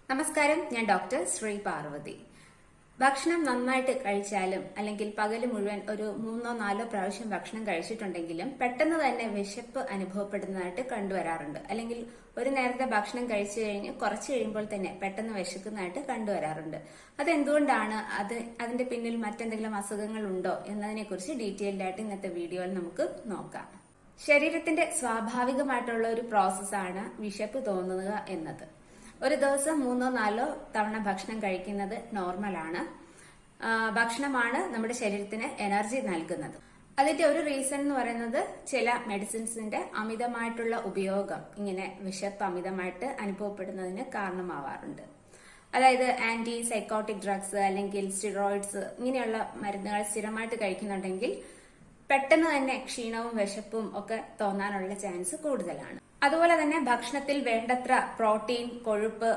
നമസ്കാരം, ഞാൻ ഡോക്ടർ ശ്രീ പാർവതി. ഭക്ഷണം നന്നായിട്ട് കഴിച്ചാലും അല്ലെങ്കിൽ പകല് മുഴുവൻ ഒരു 3-4 പ്രാവശ്യം ഭക്ഷണം കഴിച്ചിട്ടുണ്ടെങ്കിലും പെട്ടെന്ന് തന്നെ വിശപ്പ് അനുഭവപ്പെടുന്നതായിട്ട് കണ്ടുവരാറുണ്ട്. അല്ലെങ്കിൽ ഒരു നേരത്തെ ഭക്ഷണം കഴിച്ചു കഴിഞ്ഞ് കുറച്ച് കഴിയുമ്പോൾ തന്നെ പെട്ടെന്ന് വിശക്കുന്നതായിട്ട് കണ്ടുവരാറുണ്ട്. അതെന്തുകൊണ്ടാണ്? അതിന്റെ പിന്നിൽ മറ്റെന്തെങ്കിലും അസുഖങ്ങൾ ഉണ്ടോ എന്നതിനെ കുറിച്ച് ഡീറ്റെയിൽഡ് ആയിട്ട് ഇന്നത്തെ വീഡിയോയിൽ നമുക്ക് നോക്കാം. ശരീരത്തിന്റെ സ്വാഭാവികമായിട്ടുള്ള ഒരു പ്രോസസ്സാണ് വിശപ്പ് തോന്നുക എന്നത്. ഒരു ദിവസം 3-4 തവണ ഭക്ഷണം കഴിക്കുന്നത് നോർമലാണ്. ഭക്ഷണമാണ് നമ്മുടെ ശരീരത്തിന് എനർജി നൽകുന്നത്. അതിന്റെ ഒരു റീസൺ എന്ന് പറയുന്നത് ചില മെഡിസിൻസിന്റെ അമിതമായിട്ടുള്ള ഉപയോഗം ഇങ്ങനെ വിശപ്പ് അമിതമായിട്ട് അനുഭവപ്പെടുന്നതിന് കാരണമാവാറുണ്ട്. അതായത് ആന്റി സൈക്കോട്ടിക് ഡ്രഗ്സ് അല്ലെങ്കിൽ സ്റ്റിറോയിഡ്സ് ഇങ്ങനെയുള്ള മരുന്നുകൾ സ്ഥിരമായിട്ട് കഴിക്കുന്നുണ്ടെങ്കിൽ പെട്ടെന്ന് തന്നെ ക്ഷീണവും വിശപ്പും ഒക്കെ തോന്നാനുള്ള ചാൻസ് കൂടുതലാണ്. അതുപോലെ തന്നെ ഭക്ഷണത്തിൽ വേണ്ടത്ര പ്രോട്ടീൻ, കൊഴുപ്പ്,